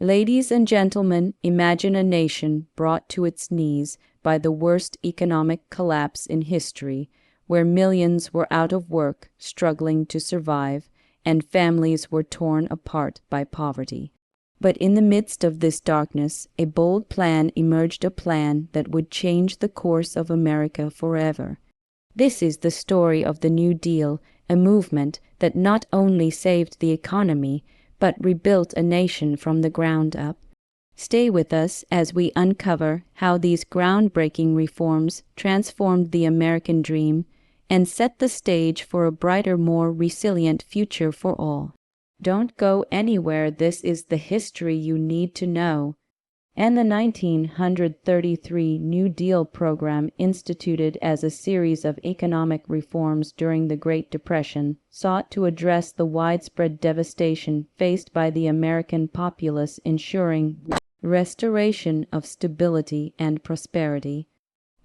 Ladies and gentlemen, imagine a nation brought to its knees by the worst economic collapse in history, where millions were out of work, struggling to survive, and families were torn apart by poverty. But in the midst of this darkness, a bold plan emerged, a plan that would change the course of America forever. This is the story of the New Deal, a movement that not only saved the economy, but rebuilt a nation from the ground up. Stay with us as we uncover how these groundbreaking reforms transformed the American dream and set the stage for a brighter, more resilient future for all. Don't go anywhere. This is the history you need to know. And the 1933 New Deal program, instituted as a series of economic reforms during the Great Depression, sought to address the widespread devastation faced by the American populace, ensuring restoration of stability and prosperity.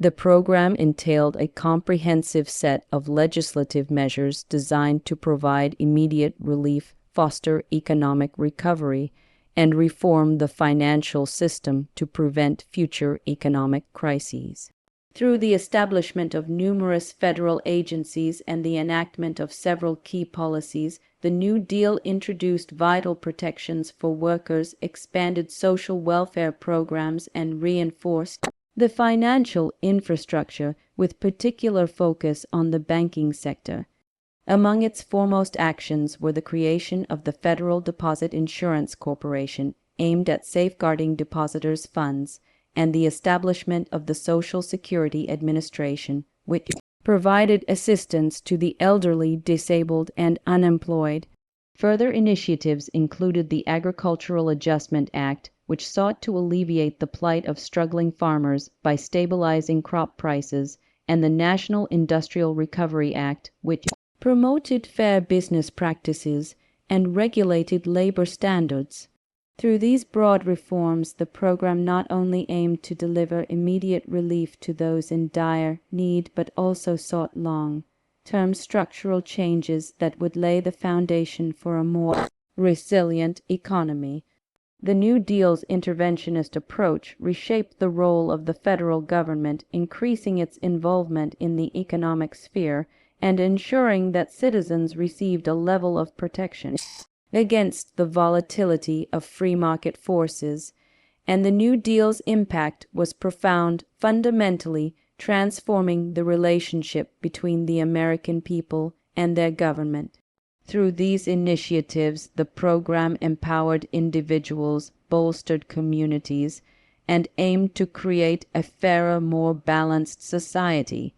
The program entailed a comprehensive set of legislative measures designed to provide immediate relief, foster economic recovery, and reform the financial system to prevent future economic crises. Through the establishment of numerous federal agencies and the enactment of several key policies, the New Deal introduced vital protections for workers, expanded social welfare programs, and reinforced the financial infrastructure with particular focus on the banking sector. Among its foremost actions were the creation of the Federal Deposit Insurance Corporation, aimed at safeguarding depositors' funds, and the establishment of the Social Security Administration, which provided assistance to the elderly, disabled, and unemployed. Further initiatives included the Agricultural Adjustment Act, which sought to alleviate the plight of struggling farmers by stabilizing crop prices, and the National Industrial Recovery Act, which promoted fair business practices and regulated labor standards. Through these broad reforms, the program not only aimed to deliver immediate relief to those in dire need, but also sought long-term structural changes that would lay the foundation for a more resilient economy. The New Deal's interventionist approach reshaped the role of the federal government, increasing its involvement in the economic sphere and ensuring that citizens received a level of protection against the volatility of free market forces. And the New Deal's impact was profound, fundamentally transforming the relationship between the American people and their government. Through these initiatives, the program empowered individuals, bolstered communities, and aimed to create a fairer, more balanced society.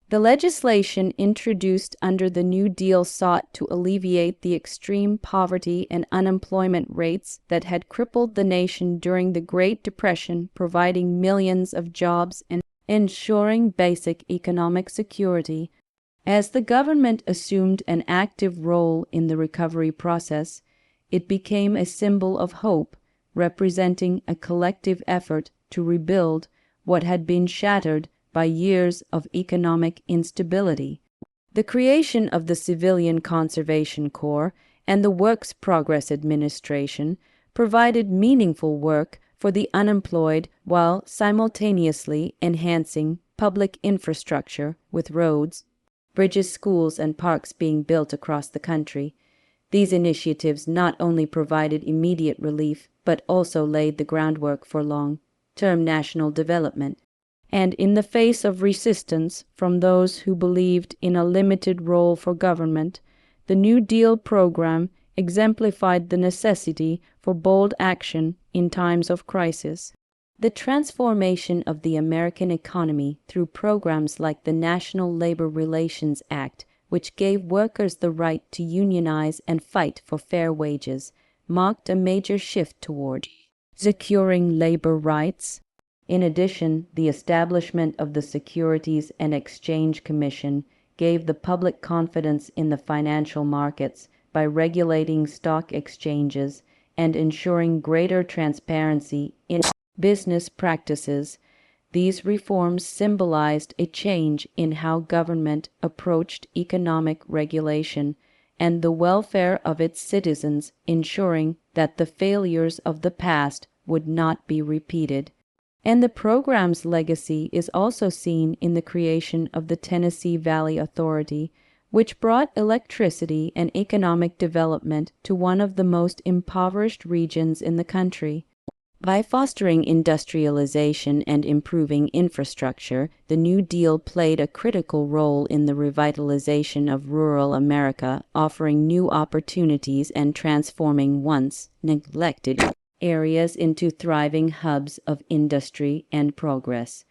The legislation introduced under the New Deal sought to alleviate the extreme poverty and unemployment rates that had crippled the nation during the Great Depression, providing millions of jobs and ensuring basic economic security. As the government assumed an active role in the recovery process, it became a symbol of hope, representing a collective effort to rebuild what had been shattered by years of economic instability. The creation of the Civilian Conservation Corps and the Works Progress Administration provided meaningful work for the unemployed while simultaneously enhancing public infrastructure with roads, bridges, schools, and parks being built across the country. These initiatives not only provided immediate relief, but also laid the groundwork for long-term national development. And in the face of resistance from those who believed in a limited role for government, the New Deal program exemplified the necessity for bold action in times of crisis. The transformation of the American economy through programs like the National Labor Relations Act, which gave workers the right to unionize and fight for fair wages, marked a major shift toward securing labor rights. In addition, the establishment of the Securities and Exchange Commission gave the public confidence in the financial markets by regulating stock exchanges and ensuring greater transparency in business practices. These reforms symbolized a change in how government approached economic regulation and the welfare of its citizens, ensuring that the failures of the past would not be repeated. And the program's legacy is also seen in the creation of the Tennessee Valley Authority, which brought electricity and economic development to one of the most impoverished regions in the country. By fostering industrialization and improving infrastructure, the New Deal played a critical role in the revitalization of rural America, offering new opportunities and transforming once neglected areas into thriving hubs of industry and progress.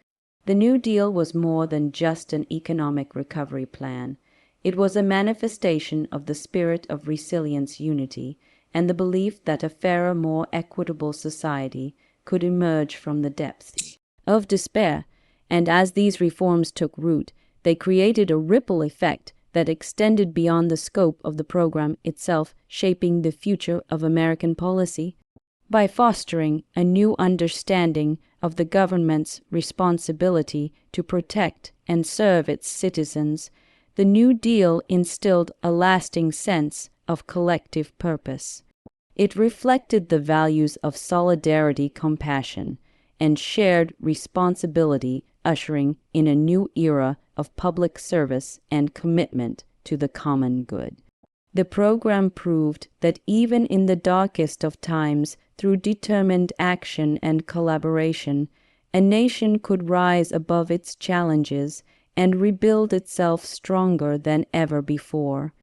The New Deal was more than just an economic recovery plan. It was a manifestation of the spirit of resilience unity and the belief that a fairer, more equitable society could emerge from the depths of despair. And as these reforms took root, they created a ripple effect that extended beyond the scope of the program itself, shaping the future of American policy. By fostering a new understanding of the government's responsibility to protect and serve its citizens, the New Deal instilled a lasting sense of collective purpose. It reflected the values of solidarity, compassion, and shared responsibility, ushering in a new era of public service and commitment to the common good. The program proved that even in the darkest of times, through determined action and collaboration, a nation could rise above its challenges and rebuild itself stronger than ever before.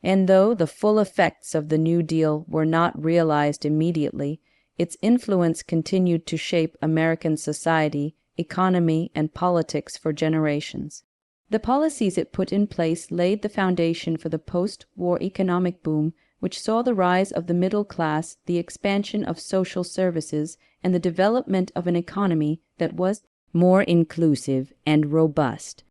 And though the full effects of the New Deal were not realized immediately, its influence continued to shape American society, economy, and politics for generations. The policies it put in place laid the foundation for the post-war economic boom, which saw the rise of the middle class, the expansion of social services, and the development of an economy that was more inclusive and robust.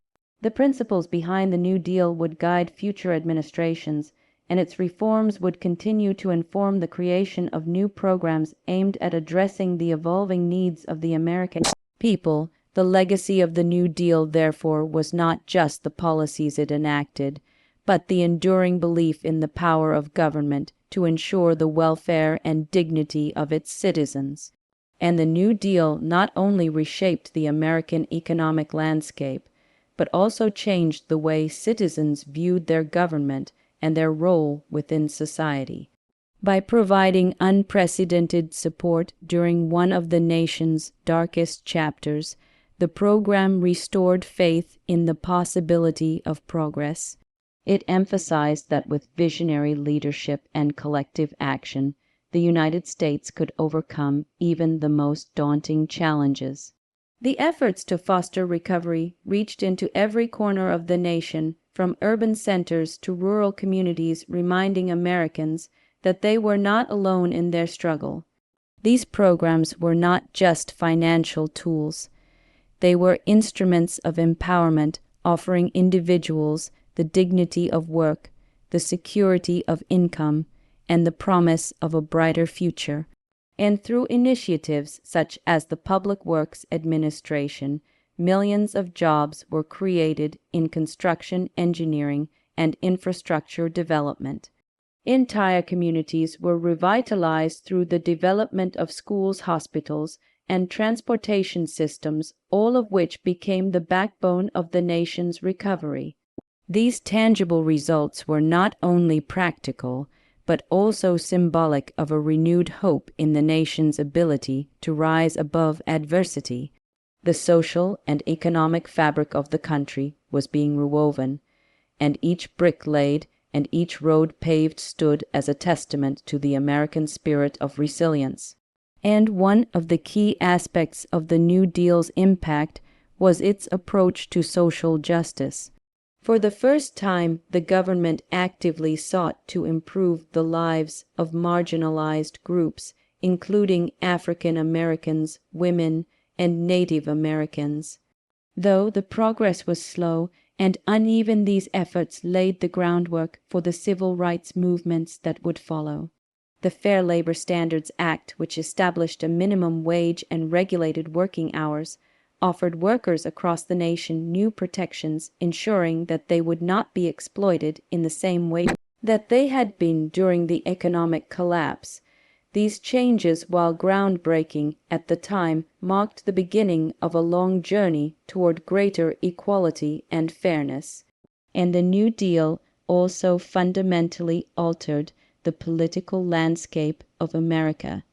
The principles behind the New Deal would guide future administrations, and its reforms would continue to inform the creation of new programs aimed at addressing the evolving needs of the American people. The legacy of the New Deal, therefore, was not just the policies it enacted, but the enduring belief in the power of government to ensure the welfare and dignity of its citizens. And the New Deal not only reshaped the American economic landscape, but also changed the way citizens viewed their government and their role within society. By providing unprecedented support during one of the nation's darkest chapters, the program restored faith in the possibility of progress. It emphasized that with visionary leadership and collective action, the United States could overcome even the most daunting challenges. The efforts to foster recovery reached into every corner of the nation, from urban centers to rural communities, reminding Americans that they were not alone in their struggle. These programs were not just financial tools. They were instruments of empowerment, offering individuals the dignity of work, the security of income, and the promise of a brighter future. And through initiatives such as the Public Works Administration, millions of jobs were created in construction, engineering, and infrastructure development. Entire communities were revitalized through the development of schools, hospitals, and transportation systems, all of which became the backbone of the nation's recovery. These tangible results were not only practical, but also symbolic of a renewed hope in the nation's ability to rise above adversity. The social and economic fabric of the country was being rewoven, and each brick laid and each road paved stood as a testament to the American spirit of resilience. And one of the key aspects of the New Deal's impact was its approach to social justice. For the first time, the government actively sought to improve the lives of marginalized groups, including African Americans, women, and Native Americans. Though the progress was slow and uneven, these efforts laid the groundwork for the civil rights movements that would follow. The Fair Labor Standards Act, which established a minimum wage and regulated working hours, offered workers across the nation new protections, ensuring that they would not be exploited in the same way that they had been during the economic collapse. These changes, while groundbreaking at the time, marked the beginning of a long journey toward greater equality and fairness. And the New Deal also fundamentally altered the political landscape of America.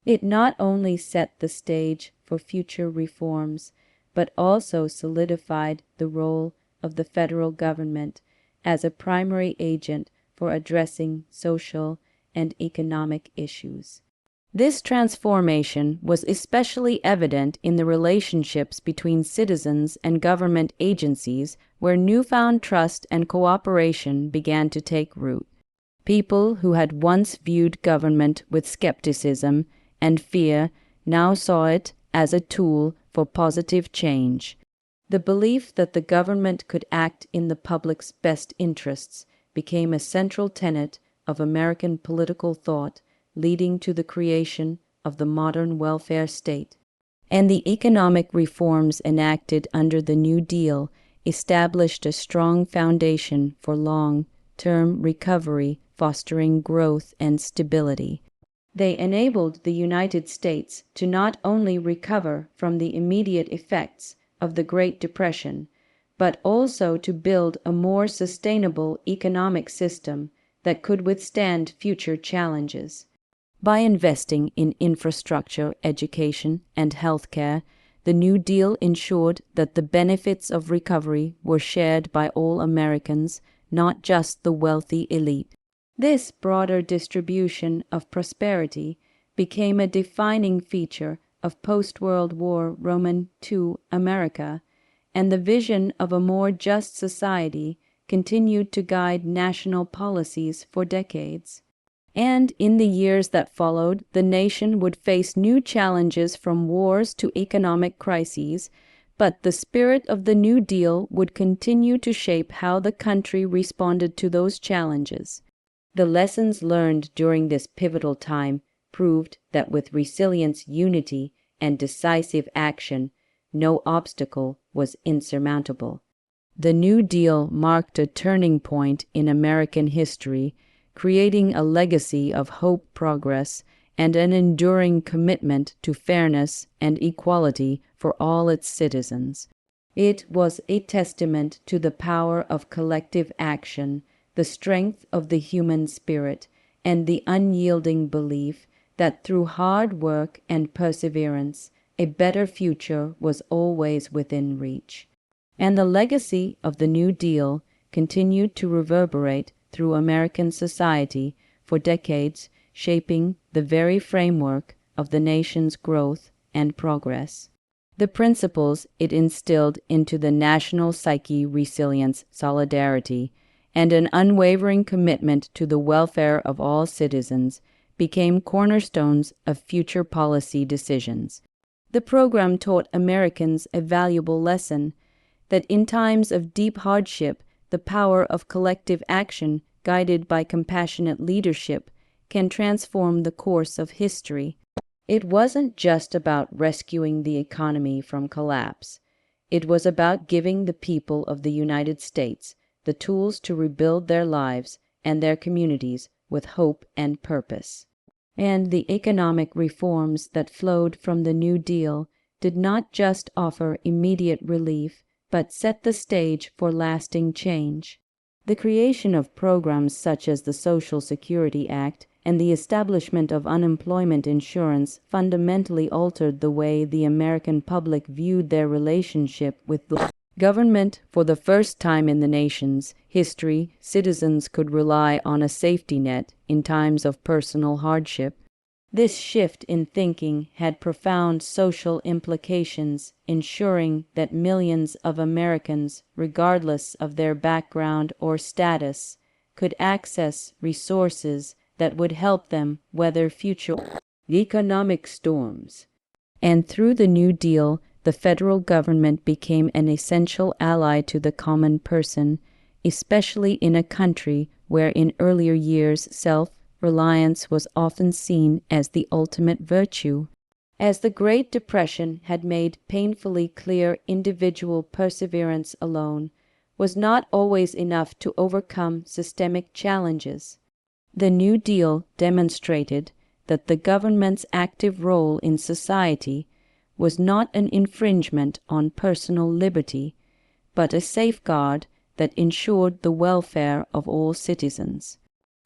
It not only set the stage for future reforms, but also solidified the role of the federal government as a primary agent for addressing social and economic issues. This transformation was especially evident in the relationships between citizens and government agencies, where newfound trust and cooperation began to take root. People who had once viewed government with skepticism and fear now saw it as a tool for positive change. The belief that the government could act in the public's best interests became a central tenet of American political thought, leading to the creation of the modern welfare state. And the economic reforms enacted under the New Deal established a strong foundation for long-term recovery, fostering growth and stability. They enabled the United States to not only recover from the immediate effects of the Great Depression, but also to build a more sustainable economic system that could withstand future challenges. By investing in infrastructure, education, and healthcare, the New Deal ensured that the benefits of recovery were shared by all Americans, not just the wealthy elite. This broader distribution of prosperity became a defining feature of post-World War II America, and the vision of a more just society continued to guide national policies for decades. And in the years that followed, the nation would face new challenges, from wars to economic crises, but the spirit of the New Deal would continue to shape how the country responded to those challenges. The lessons learned during this pivotal time proved that with resilience, unity, and decisive action, no obstacle was insurmountable. The New Deal marked a turning point in American history, creating a legacy of hope, progress, and an enduring commitment to fairness and equality for all its citizens. It was a testament to the power of collective action, the strength of the human spirit, and the unyielding belief that through hard work and perseverance, a better future was always within reach. And the legacy of the New Deal continued to reverberate through American society for decades, shaping the very framework of the nation's growth and progress. The principles it instilled into the national psyche, resilience, solidarity, and an unwavering commitment to the welfare of all citizens, became cornerstones of future policy decisions. The program taught Americans a valuable lesson, that in times of deep hardship, the power of collective action, guided by compassionate leadership, can transform the course of history. It wasn't just about rescuing the economy from collapse. It was about giving the people of the United States the tools to rebuild their lives and their communities with hope and purpose. And the economic reforms that flowed from the New Deal did not just offer immediate relief, but set the stage for lasting change. The creation of programs such as the Social Security Act and the establishment of unemployment insurance fundamentally altered the way the American public viewed their relationship with the government. For the first time in the nation's history, citizens could rely on a safety net in times of personal hardship. This shift in thinking had profound social implications, ensuring that millions of Americans, regardless of their background or status, could access resources that would help them weather future economic storms. And through the New Deal, the federal government became an essential ally to the common person, especially in a country where in earlier years self-reliance was often seen as the ultimate virtue. As the Great Depression had made painfully clear, individual perseverance alone was not always enough to overcome systemic challenges. The New Deal demonstrated that the government's active role in society was not an infringement on personal liberty, but a safeguard that ensured the welfare of all citizens.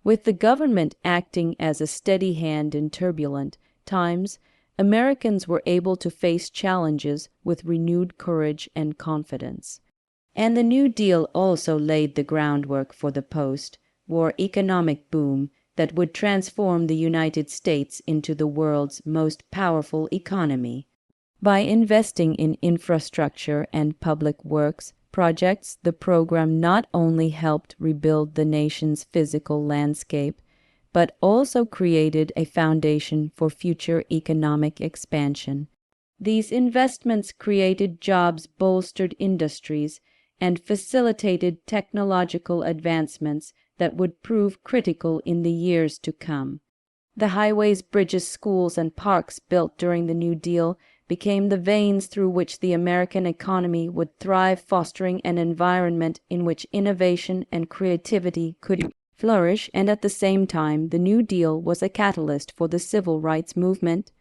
With the government acting as a steady hand in turbulent times, Americans were able to face challenges with renewed courage and confidence. And the New Deal also laid the groundwork for the post-war economic boom that would transform the United States into the world's most powerful economy. By investing in infrastructure and public works projects, the program not only helped rebuild the nation's physical landscape, but also created a foundation for future economic expansion. These investments created jobs, bolstered industries, and facilitated technological advancements that would prove critical in the years to come. The highways, bridges, schools, and parks built during the New Deal became the veins through which the American economy would thrive, fostering an environment in which innovation and creativity could flourish, and at the same time, the New Deal was a catalyst for the civil rights movement.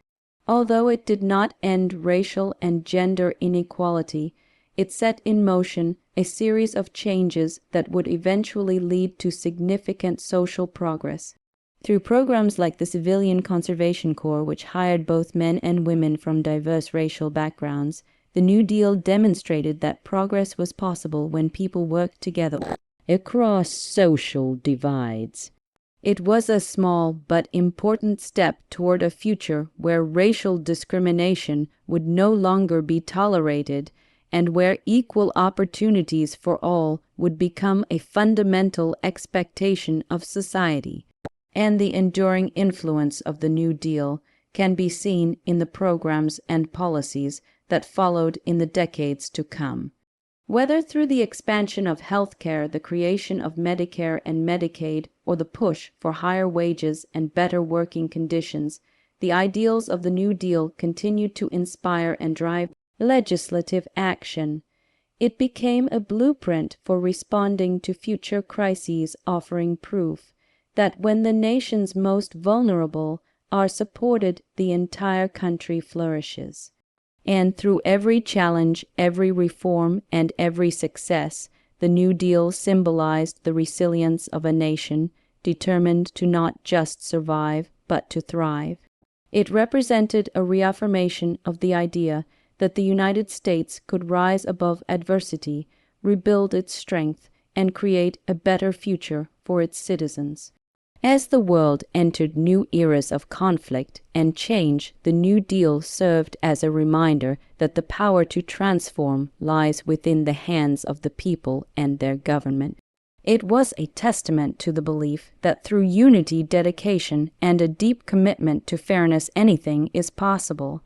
Although it did not end racial and gender inequality, it set in motion a series of changes that would eventually lead to significant social progress. Through programs like the Civilian Conservation Corps, which hired both men and women from diverse racial backgrounds, the New Deal demonstrated that progress was possible when people worked together across social divides. It was a small but important step toward a future where racial discrimination would no longer be tolerated and where equal opportunities for all would become a fundamental expectation of society. And the enduring influence of the New Deal can be seen in the programs and policies that followed in the decades to come. Whether through the expansion of healthcare, the creation of Medicare and Medicaid, or the push for higher wages and better working conditions, the ideals of the New Deal continued to inspire and drive legislative action. It became a blueprint for responding to future crises, offering proof that when the nation's most vulnerable are supported, the entire country flourishes. And through every challenge, every reform, and every success, the New Deal symbolized the resilience of a nation determined to not just survive, but to thrive. It represented a reaffirmation of the idea that the United States could rise above adversity, rebuild its strength, and create a better future for its citizens. As the world entered new eras of conflict and change, the New Deal served as a reminder that the power to transform lies within the hands of the people and their government. It was a testament to the belief that through unity, dedication, and a deep commitment to fairness, anything is possible.